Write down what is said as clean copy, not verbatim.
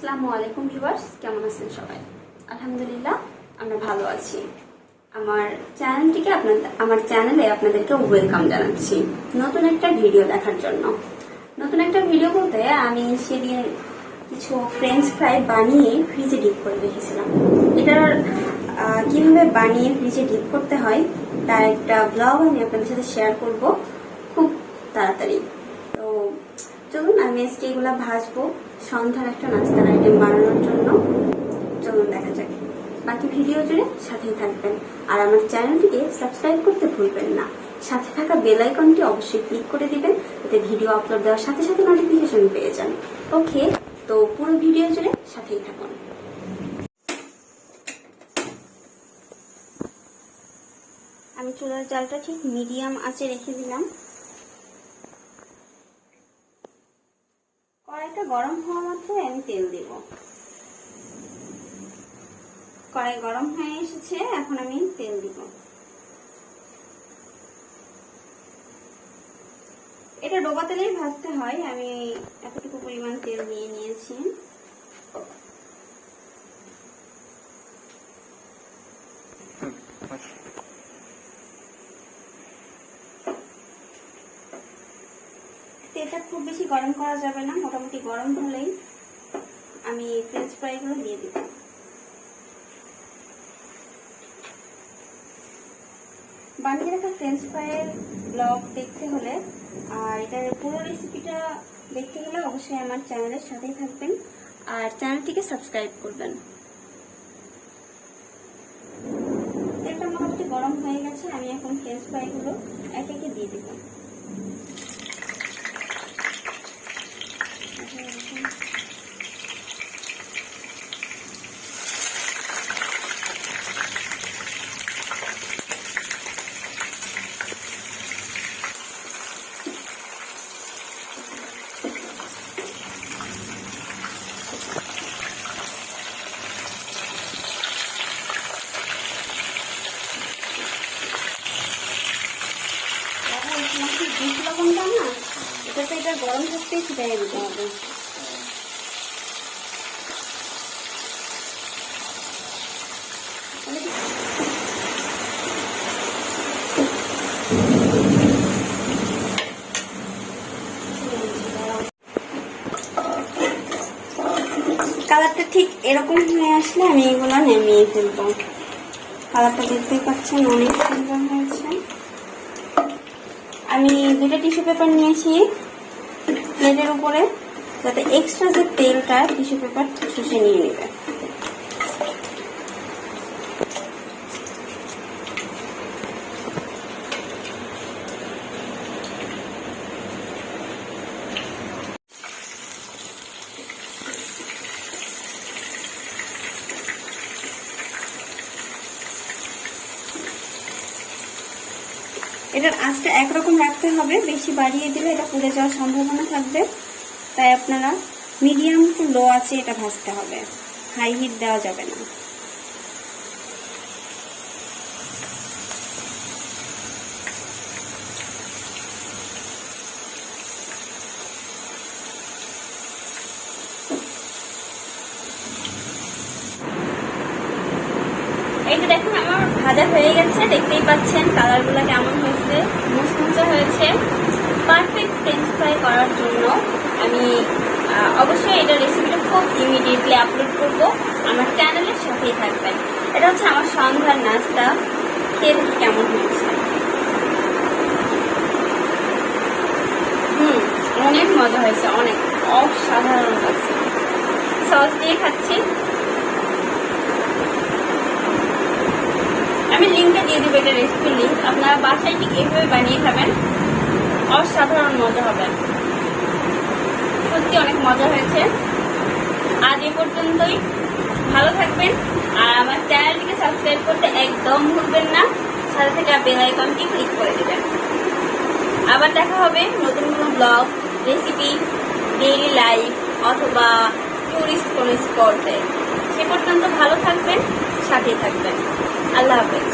আসসালামু আলাইকুম ভিউয়ার্স, কেমন আছেন সবাই? আলহামদুলিল্লাহ আমরা ভালো আছি। আমার চ্যানেলে আপনাদেরকে ওয়েলকাম জানাচ্ছি নতুন একটা ভিডিও দেখার জন্য। নতুন একটা ভিডিও বলতে আমি সেদিন কিছু ফ্রেঞ্চ ফ্রাই বানিয়ে ফ্রিজে ডিপ করে রেখেছিলাম। এটার কিভাবে বানিয়ে ফ্রিজে ডিপ করতে হয় তার একটা ব্লগ আমি আপনাদের সাথে শেয়ার করব খুব তাড়াতাড়ি। তো চলুন আমি আজকে এগুলা ভাজবো সন্ধ্যার একটা নাস্তার আইটেম বানানোর জন্য। চলুন দেখা যাক। বাকি ভিডিও জুড়ে সাথেই থাকবেন আর আমার চ্যানেলটিকে সাবস্ক্রাইব করতে ভুলবেন না। সাথে থাকা বেল আইকনটি অবশ্যই ক্লিক করে দিবেন, যাতে ভিডিও আপলোড দেওয়ার সাথে সাথে নোটিফিকেশন পেয়ে যান। ওকে, তো পুরো ভিডিও জুড়ে সাথেই থাকুন। আমি চুলার জালটা ঠিক মিডিয়াম আঁচে রেখে দিলাম। কড়াইটা গরম হওয়া মাত্রই আমি তেল দিব। কড়াই গরম হয়ে এসেছে, এখন আমি তেল দিব। এটা ডোবা তেলেই ভাজতে হয়। আমি এতটুকু পরিমাণ তেল নিয়ে নিয়েছি। তেলটা খুব বেশি গরম করা যাবে না, মোটামুটি গরম হলেই আমি ফ্রেঞ্চ ফ্রাইগুলো দিয়ে দিব। বানিয়ে রাখা ফ্রেঞ্চ ফ্রাইয়ের ব্লগ দেখতে হলে আর এটার পুরো রেসিপিটা দেখতে হলে অবশ্যই আমার চ্যানেলের সাথেই থাকবেন আর চ্যানেলটিকে সাবস্ক্রাইব করবেন। তেলটা মোটামুটি গরম হয়ে গেছে, আমি এখন ফ্রেঞ্চ ফ্রাইগুলো একে একে দিয়ে দিব। লবণটা না, এটাতে এটা গরম থাকতেই ছিটাই দিতে হবে। কালারটা ঠিক এরকম হয়ে আসলে আমি এগুলো নামিয়ে ফেলবো। কালারটা দেখতেই পাচ্ছেন অনেক সুন্দর হয়েছে। আমি 2টা টিস্যু পেপার নিয়েছি প্লেটের উপরে, যাতে এক্সট্রা যে তেলটা টিস্যু পেপার শুষে নিয়ে নেবে। এটার আঁচটা একরকম রাখতে হবে, বেশি বাড়িয়ে দিলে এটা পুড়ে যাওয়ার সম্ভাবনা থাকবে। তাই আপনারা মিডিয়াম টু লো আঁচে এটা ভাজতে হবে, হাই হিট দেওয়া যাবে না। এই যে দেখুন আমার ভাজা হয়ে গেছে, দেখতেই পাচ্ছেন কালারগুলো কেমন হয়েছে, মুচমুচে হয়েছে। পারফেক্ট ফ্রেঞ্চ ফ্রাই করার জন্য আমি অবশ্যই এটা রেসিপিটা খুব ইমিডিয়েটলি আপলোড করব। আমার চ্যানেলের সাথেই থাকবেন। এটা হচ্ছে আমার সন্ধ্যার নাস্তা। খেয়ে দেখি কেমন হয়েছে। অনেক মজা হয়েছে, অনেক অসাধারণ লাগছে। সস দিয়ে খাচ্ছি। আমি লিঙ্কটা দিয়ে দিব, এটা রেসিপির লিঙ্ক। আপনারা বাসায় ঠিক এইভাবে বানিয়ে খাবেন, অসাধারণ মজা হবে। সত্যি অনেক মজা হয়েছে। আজ এ পর্যন্তই। ভালো থাকবেন আর আমার চ্যানেলটিকে সাবস্ক্রাইব করতে একদম ভুলবেন না। সাথে থেকে বেল আইকনটি ক্লিক করে দেবেন। আবার দেখা হবে নতুন কোনো ব্লগ, রেসিপি, ডেইলি লাইফ অথবা টুরিস্ট কোনো স্পটে। সে পর্যন্ত ভালো থাকবেন, সাথেই থাকবেন। আল্লাহ হাফেজ।